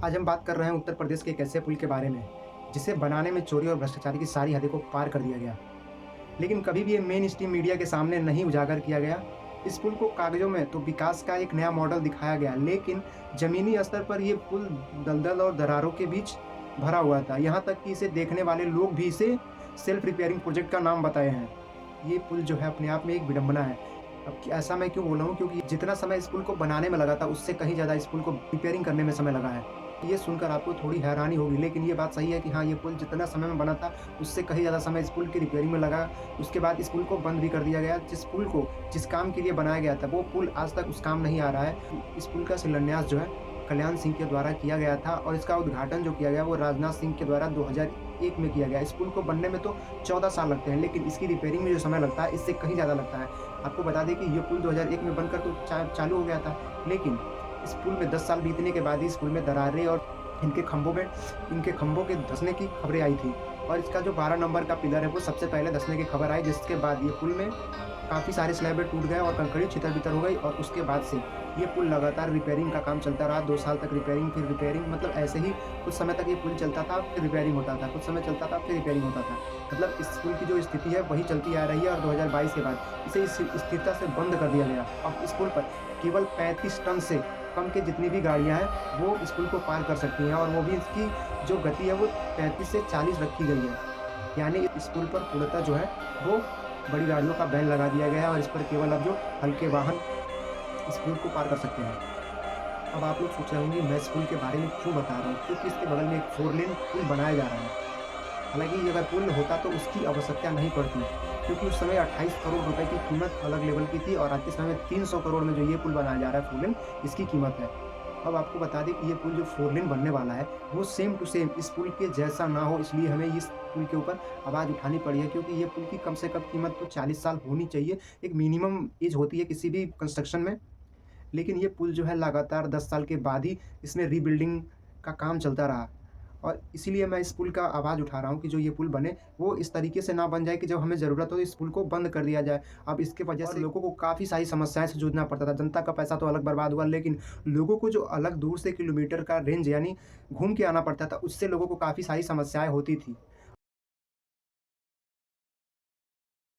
आज हम बात कर रहे हैं उत्तर प्रदेश के एक ऐसे पुल के बारे में जिसे बनाने में चोरी और भ्रष्टाचार की सारी हदें को पार कर दिया गया, लेकिन कभी भी ये मेन स्ट्रीम मीडिया के सामने नहीं उजागर किया गया। इस पुल को कागजों में तो विकास का एक नया मॉडल दिखाया गया, लेकिन जमीनी स्तर पर ये पुल दलदल और दरारों के बीच भरा हुआ था। यहाँ तक कि इसे देखने वाले लोग भी इसे सेल्फ रिपेयरिंग प्रोजेक्ट का नाम बताए हैं। ये पुल जो है अपने आप में एक विडंबना है। ऐसा मैं क्यों बोल रहा हूँ, क्योंकि जितना समय इस पुल को बनाने में लगा था उससे कहीं ज़्यादा इस पुल को रिपेयरिंग करने में समय लगा है। ये सुनकर आपको थोड़ी हैरानी होगी, लेकिन ये बात सही है कि हाँ, ये पुल जितना समय में बना था उससे कहीं ज़्यादा समय इस पुल की रिपेयरिंग में लगा। उसके बाद इस पुल को बंद भी कर दिया गया। जिस पुल को जिस काम के लिए बनाया गया था वो पुल आज तक उस काम नहीं आ रहा है। इस पुल का शिलान्यास जो है कल्याण सिंह के द्वारा किया गया था और इसका उद्घाटन जो किया गया वो राजनाथ सिंह के द्वारा 2001 में किया गया। इस पुल को बनने में तो 14 साल लगते हैं, लेकिन इसकी रिपेयरिंग में जो समय लगता है इससे कहीं ज़्यादा लगता है। आपको बता दें कि ये पुल 2001 में बनकर तो चालू हो गया था, लेकिन इस पुल में 10 साल बीतने के बाद ही इस पुल में दरारें और इनके खंभों के धंसने की खबरें आई थी। और इसका जो 12 नंबर का पिलर है वो सबसे पहले धंसने की खबर आई, जिसके बाद ये पुल में काफ़ी सारे स्लैबें टूट गए और कंकड़ी छितर-बितर हो गई। और उसके बाद से ये पुल लगातार रिपेयरिंग का काम चलता रहा। 2 साल तक रिपेयरिंग, फिर रिपेयरिंग, मतलब ऐसे ही कुछ समय तक ये पुल चलता था, फिर रिपेयरिंग होता था, कुछ समय चलता था, फिर रिपेयरिंग होता था। मतलब इस पुल की जो स्थिति है वही चलती आ रही है और 2022 के बाद इसे इस स्थिरता से बंद कर दिया गया। अब इस पुल पर केवल 35 टन से कम की जितनी भी गाड़ियाँ हैं वो इस पुल को पार कर सकती हैं, और वो भी इसकी जो गति है वो 35 से 40 रखी गई है। यानी इस पुल पर पूर्णतः जो है वो बड़ी गाड़ियों का बैन लगा दिया गया है और इस पर केवल अब जो हल्के वाहन इस पुल को पार कर सकते हैं। अब आप लोग सोच रहे होंगे मैं इस पुल के बारे में क्यों बता रहा हूँ, क्योंकि इसके बगल में एक 4 लेन पुल बनाया जा रहा है। हालाँकि ये अगर पुल होता तो उसकी आवश्यकता नहीं पड़ती, क्योंकि उस समय 28 करोड़ रुपए की कीमत अलग लेवल की थी और आज के समय में 300 करोड़ में जो ये पुल बनाया जा रहा है 4 लेन, इसकी कीमत है। अब आपको बता दें कि ये पुल जो 4 लेन बनने वाला है वो सेम टू सेम इस पुल के जैसा ना हो, इसलिए हमें इस पुल के ऊपर आवाज़ उठानी पड़ी है, क्योंकि ये पुल की कम से कम कीमत तो 40 साल होनी चाहिए। एक मिनिमम एज होती है किसी भी कंस्ट्रक्शन में। लेकिन ये पुल जो है लगातार 10 साल के बाद ही इसमें रीबिल्डिंग का काम चलता रहा, और इसीलिए मैं इस पुल का आवाज़ उठा रहा हूँ कि जो ये पुल बने वो इस तरीके से ना बन जाए कि जब हमें ज़रूरत हो तो इस पुल को बंद कर दिया जाए। अब इसके वजह से लोगों को काफ़ी सारी समस्याएं से जूझना पड़ता था। जनता का पैसा तो अलग बर्बाद हुआ, लेकिन लोगों को जो अलग दूर से किलोमीटर का रेंज यानी घूम के आना पड़ता था, उससे लोगों को काफ़ी सारी समस्याएं होती थी।